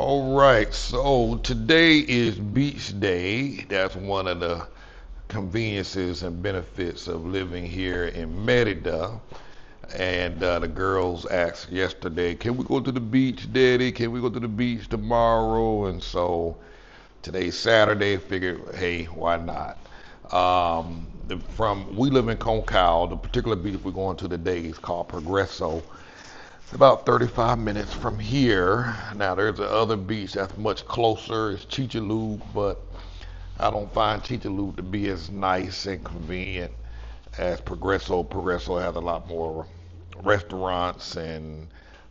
All right, so today is beach day. That's one of the conveniences and benefits of living here in Merida. And the girls asked yesterday, can we go to the beach, Daddy? Can we go to the beach tomorrow? And so today's Saturday, figured, hey, why not? We live in Concal. The particular beach we're going to today is called Progresso. It's about 35 minutes from here. Now there's the other beach that's much closer. It's Chichaloo, but I don't find Chichaloo to be as nice and convenient as Progresso. Progresso has a lot more restaurants and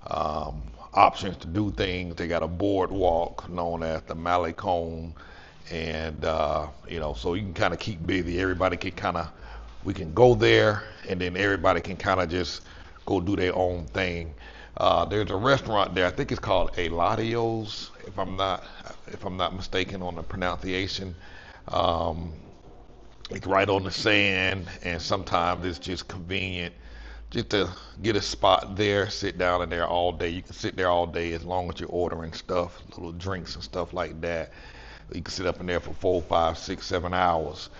options to do things. They got a boardwalk known as the Malecone, and so you can kind of keep busy. Everybody can we can go there, and then everybody can kind of just go do their own thing. There's a restaurant there. I think it's called Eladio's, if I'm not mistaken on the pronunciation. Um, it's right on the sand, and sometimes it's just convenient just to get a spot there, sit down in there all day. You can sit there all day as long as you're ordering stuff, little drinks and stuff like that. You can sit up in there for 4, 5, 6, 7 hours.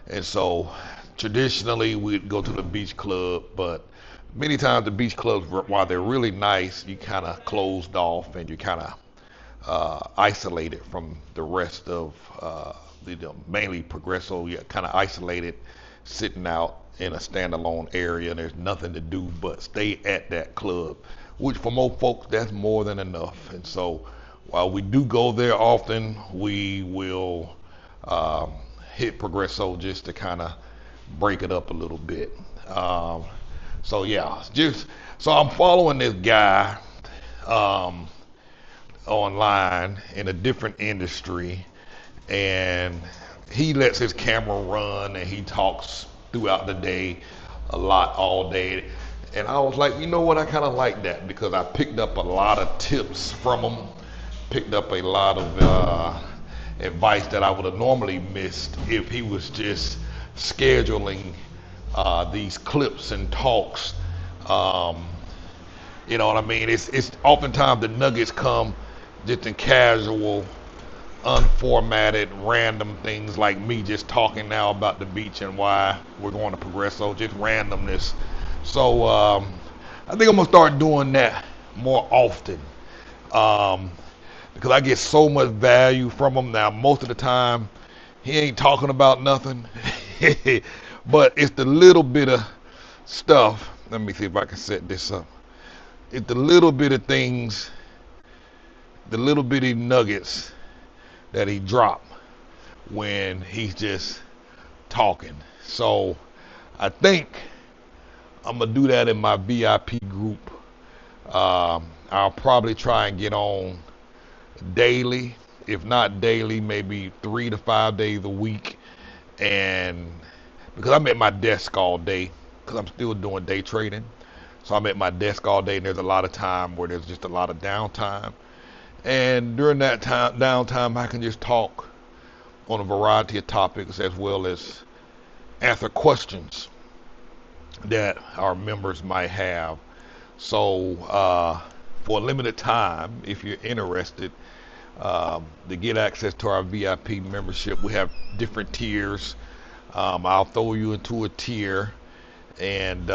And so traditionally we'd go to the beach club, but many times the beach clubs, while they're really nice, you kind of closed off and you kind of isolated from the rest of mainly Progresso. You're kind of isolated, sitting out in a standalone area. And there's nothing to do but stay at that club, which for most folks that's more than enough. And so while we do go there often, we will um, hit Progresso just to kind of break it up a little bit. Um, so yeah, just so I'm following this guy um, online in a different industry, and he lets his camera run and he talks throughout the day a lot all day. And I was like, you know what, I kind of like that because I picked up a lot of tips from him, picked up a lot of advice that I would have normally missed if he was just scheduling these clips and talks. Um, you know what I mean? It's oftentimes the nuggets come just in casual, unformatted, random things like me just talking now about the beach and why we're going to Progresso, just randomness. So I think I'm gonna start doing that more often um, because I get so much value from him. Now, most of the time, he ain't talking about nothing, but it's the little bit of stuff. Let me see if I can set this up. It's the little bit of things, the little bitty nuggets that he dropped when he's just talking. So I think I'm gonna do that in my VIP group. I'll probably try and get on daily, if not daily, maybe 3 to 5 days a week, and because I'm at my desk all day, because I'm still doing day trading, so I'm at my desk all day, and there's a lot of time where there's just a lot of downtime. And during that time, downtime, I can just talk on a variety of topics as well as answer questions that our members might have. So, for a limited time, if you're interested, to get access to our VIP membership, we have different tiers. I'll throw you into a tier, and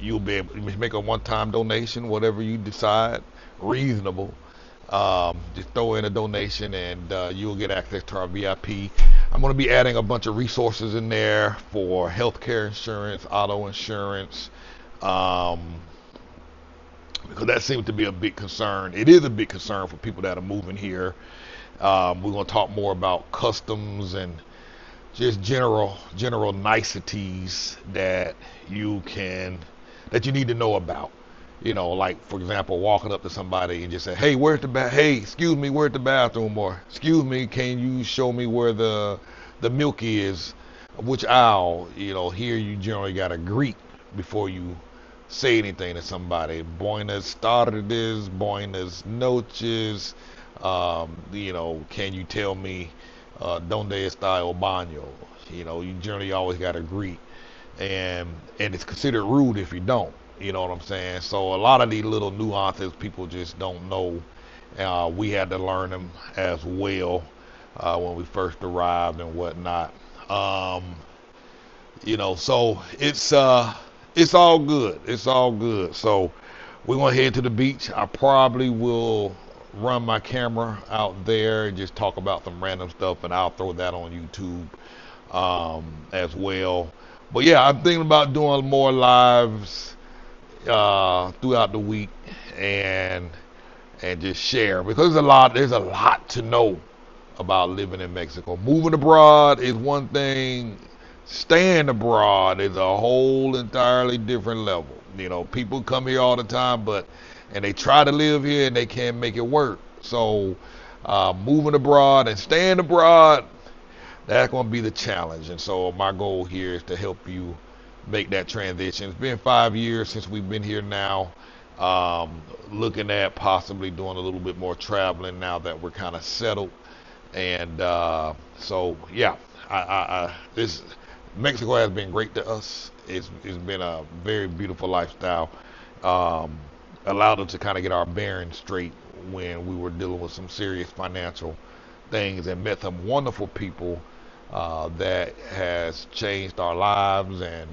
you'll be able to make a one-time donation, whatever you decide, reasonable. Just throw in a donation and you'll get access to our VIP. I'm going to be adding a bunch of resources in there for healthcare insurance, auto insurance, um, because that seems to be a big concern. It is a big concern for people that are moving here. We're going to talk more about customs and just general niceties that you need to know about. Like for example, walking up to somebody and just say, "Hey, Hey, excuse me, where's the bathroom?" Or, "Excuse me, can you show me where the milk is? Which aisle?" Here you generally gotta greet before you say anything to somebody. Buenas tardes, buenas noches. Can you tell me donde está el baño? You generally always gotta greet, and it's considered rude if you don't. You know what I'm saying? So a lot of these little nuances people just don't know, We had to learn them as well when we first arrived and whatnot. Um, so it's all good. It's all good. So we're gonna head to the beach. I probably will run my camera out there and just talk about some random stuff, and I'll throw that on YouTube as well. But yeah, I'm thinking about doing more lives throughout the week and just share because there's a lot to know about living in Mexico. Moving abroad is one thing. Staying abroad is a whole entirely different level. People come here all the time, and they try to live here and they can't make it work. So, moving abroad and staying abroad, that's going to be the challenge. And so, my goal here is to help you make that transition. It's been 5 years since we've been here now. Looking at possibly doing a little bit more traveling now that we're kind of settled. And so, yeah, this Mexico has been great to us. It's been a very beautiful lifestyle. Um, Allowed us to kind of get our bearings straight when we were dealing with some serious financial things, and met some wonderful people that has changed our lives and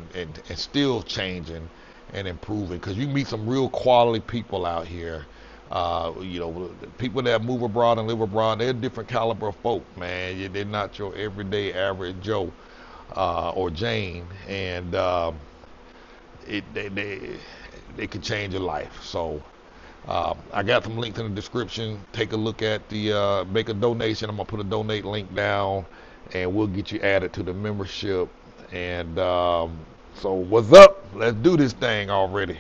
still changing and improving. Because you meet some real quality people out here. People that move abroad and live abroad, they're a different caliber of folk, man. They're not your everyday average Joe or Jane, and it they can change your life. So I got some links in the description. Take a look at the make a donation. I'm gonna put a donate link down, and we'll get you added to the membership. And so what's up? Let's do this thing already.